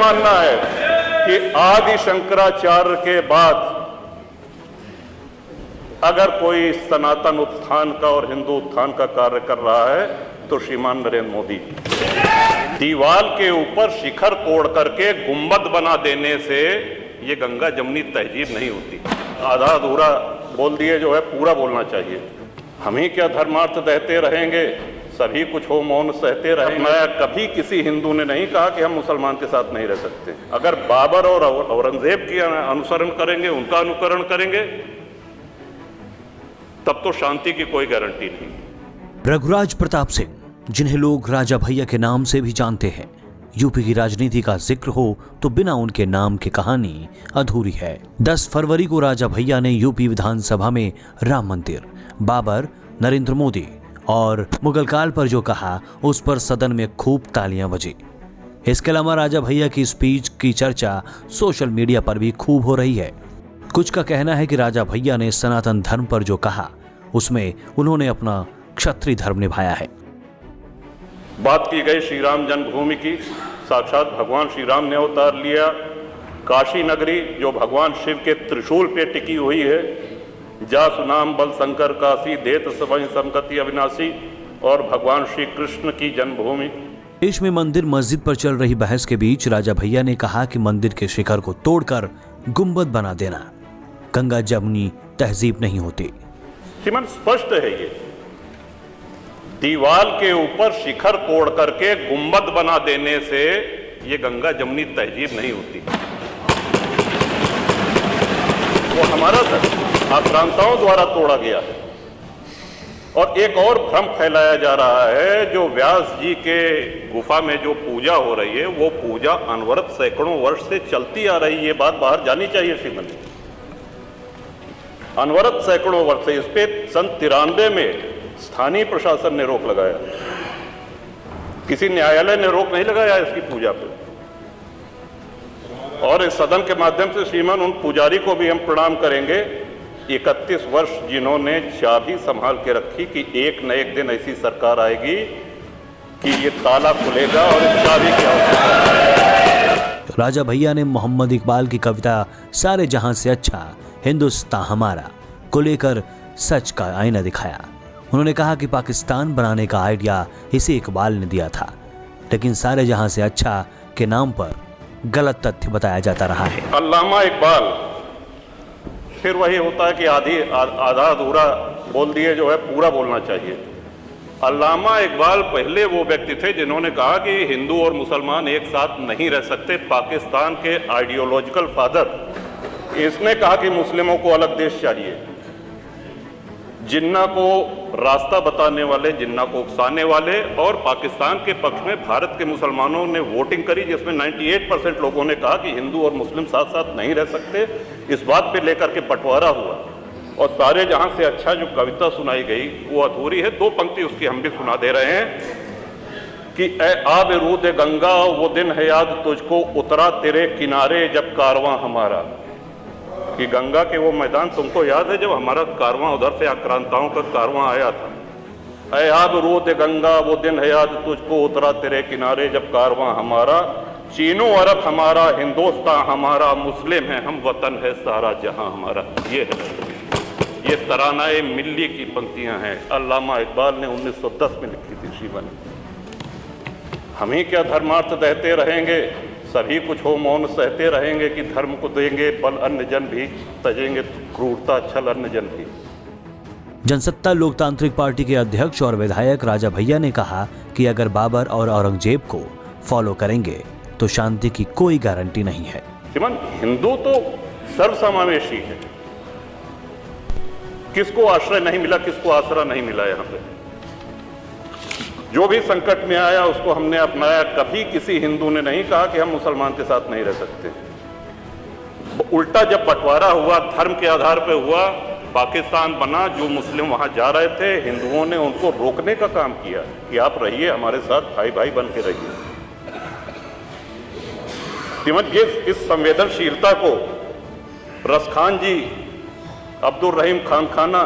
मानना है कि आदि शंकराचार्य के बाद अगर कोई सनातन उत्थान का और हिंदू उत्थान का कार्य कर रहा है तो श्रीमान नरेंद्र मोदी। दीवाल के ऊपर शिखर तोड़ करके गुंबद बना देने से ये गंगा जमुनी तहजीब नहीं होती। आधा अधूरा बोल दिए जो है पूरा बोलना चाहिए। हम ही क्या धर्मार्थ दहते रहेंगे, सभी कुछ हो मौन सहते रहेंगे। मैं कभी किसी हिंदू ने नहीं कहा कि हम मुसलमान के साथ नहीं रह सकते। अगर बाबर और औरंगजेब की अनुसरण करेंगे, उनका अनुकरण करेंगे, तब तो शांति की कोई गारंटी नहीं। रघुराज प्रताप सिंह, जिन्हें लोग राजा भैया के नाम से भी जानते हैं, यूपी की राजनीति का जिक्र हो तो बिना उनके नाम की कहानी अधूरी है। 10 फरवरी को राजा भैया ने यूपी विधानसभा में राम मंदिर, बाबर, नरेंद्र मोदी और मुगल काल पर जो कहा, उस पर सदन में खूब तालियां बजी। इसके अलावा राजा भैया की स्पीच की चर्चा सोशल मीडिया पर भी खूब हो रही है। कुछ का कहना है कि राजा भैया ने सनातन धर्म पर जो कहा, उसमें उन्होंने अपना क्षत्रिय धर्म निभाया है। बात की गई श्री राम जन्मभूमि की, साक्षात भगवान श्री राम ने अवतार लिया। काशी नगरी जो भगवान शिव के त्रिशूल पे टिकी हुई है, जा सुनाम बल शंकर काशी, देत सबहि संगति अविनाशी, और भगवान श्री कृष्ण की जन्मभूमि। देश में मंदिर मस्जिद पर चल रही बहस के बीच राजा भैया ने कहा कि मंदिर के शिखर को तोड़कर गुंबद बना देना गंगा जमुनी तहजीब नहीं होती। श्रीमान स्पष्ट है, ये दीवाल के ऊपर शिखर तोड़ करके गुंबद बना देने से ये गंगा जमुनी तहजीब नहीं होती। वो हमारा आक्रांताओं द्वारा तोड़ा गया है। और एक और भ्रम फैलाया जा रहा है, जो व्यास जी के गुफा में जो पूजा हो रही है, वो पूजा अनवरत सैकड़ों वर्ष से चलती आ रही है। ये बात बाहर जानी चाहिए श्रीमन। अनवरत सैकड़ों वर्ष से, इस पे सन 93 में स्थानीय प्रशासन ने रोक लगाया, किसी न्यायालय ने रोक नहीं लगाया इसकी पूजा पे। और इस सदन के माध्यम से श्रीमान उन पुजारी को भी हम प्रणाम करेंगे, 31 वर्ष जिन्होंने चाबी संभाल के रखी कि एक न एक दिन ऐसी सरकार आएगी कि ये ताला खुलेगा और इस चाबी की आवश्यकता। राजा भैया ने मोहम्मद इकबाल की कविता सारे जहां से अच्छा हिंदुस्तान हमारा को लेकर सच का आईना दिखाया। उन्होंने कहा कि पाकिस्तान बनाने का आइडिया इसी इकबाल ने दिया था, लेकिन सारे जहां से अच्छा के नाम पर गलत तथ्य बताया जाता रहा है। अल्लामा इकबाल, फिर वही होता है कि आधा अधूरा बोल दिए जो है पूरा बोलना चाहिए। अल्लामा इकबाल पहले वो व्यक्ति थे जिन्होंने कहा कि हिंदू और मुसलमान एक साथ नहीं रह सकते। पाकिस्तान के आइडियोलॉजिकल फादर, इसने कहा कि मुस्लिमों को अलग देश चाहिए। जिन्ना को रास्ता बताने वाले, जिन्ना को उकसाने वाले, और पाकिस्तान के पक्ष में भारत के मुसलमानों ने वोटिंग करी, जिसमें 98% लोगों ने कहा कि हिंदू और मुस्लिम साथ साथ नहीं रह सकते। इस बात पे लेकर के बंटवारा हुआ और सारे जहां से अच्छा जो कविता सुनाई गई वो अधूरी है। 2 पंक्ति उसकी हम भी सुना दे रहे हैं कि ए आब रूद गंगा, वो दिन है याद तुझको, उतरा तेरे किनारे जब कारवां हमारा। कि गंगा के वो मैदान तुमको याद है जब हमारा कारवां उधर से आक्रांताओं का कारवां आया था। ऐ आब रूद गंगा, वो दिन है याद तुझको, उतरा तेरे किनारे जब कारवां हमारा। चीनो अरब हमारा, हिंदुस्तान हमारा, मुस्लिम है हम, वतन है सारा जहां हमारा। ये है, ये तरानाए मिल्ली की पंक्तियां हैं, अल्लामा इकबाल ने 1910 में लिखी थी श्रीमन। हम ही क्या धर्मार्थ दहते रहेंगे, सभी कुछ हो मौन सहते रहेंगे कि धर्म को देंगे बल अन्य जन भी, तजेंगे क्रूरता छल अन्य जन भी। जनसत्ता लोकतांत्रिक पार्टी के अध्यक्ष और विधायक राजा भैया ने कहा कि अगर बाबर और औरंगजेब को फॉलो करेंगे तो शांति की कोई गारंटी नहीं है। श्रीमान, हिंदू तो सर्वसमावेशी है, किसको आश्रय नहीं मिला, किसको आसरा नहीं मिला। यहाँ पे जो भी संकट में आया उसको हमने अपनाया। कभी किसी हिंदू ने नहीं कहा कि हम मुसलमान के साथ नहीं रह सकते। उल्टा जब बंटवारा हुआ, धर्म के आधार पर हुआ, पाकिस्तान बना, जो मुस्लिम वहां जा रहे थे, हिंदुओं ने उनको रोकने का काम किया कि आप रहिए हमारे साथ, भाई भाई बन के रहिए। ये इस संवेदनशीलता को रसखान जी, अब्दुल रहीम खान खाना,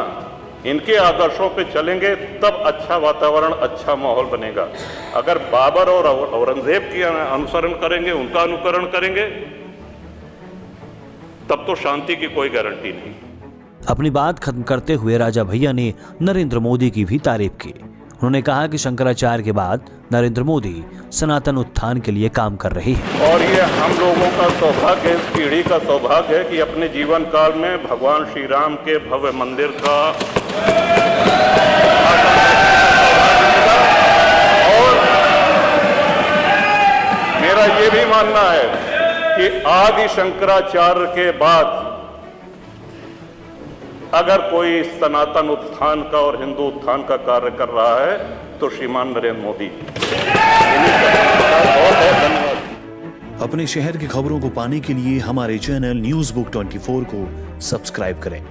इनके आदर्शों पे चलेंगे तब अच्छा वातावरण, अच्छा माहौल बनेगा। अगर बाबर और औरंगजेब की अनुसरण करेंगे, उनका अनुकरण करेंगे, तब तो शांति की कोई गारंटी नहीं। अपनी बात खत्म करते हुए राजा भैया ने नरेंद्र मोदी की भी तारीफ की। उन्होंने कहा कि शंकराचार्य के बाद नरेंद्र मोदी सनातन उत्थान के लिए काम कर रहे हैं और ये हम लोगों का सौभाग्य, इस पीढ़ी का सौभाग्य है कि अपने जीवन काल में भगवान श्री राम के भव्य मंदिर का और मेरा ये भी मानना है कि आदि शंकराचार्य के बाद अगर कोई सनातन उत्थान का और हिंदू उत्थान का कार्य कर रहा है तो श्रीमान नरेंद्र मोदी। बहुत बहुत धन्यवाद। अपने शहर की खबरों को पाने के लिए हमारे चैनल न्यूज़ बुक 24 को सब्सक्राइब करें।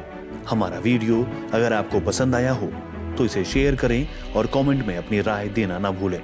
हमारा वीडियो अगर आपको पसंद आया हो तो इसे शेयर करें और कमेंट में अपनी राय देना ना भूलें।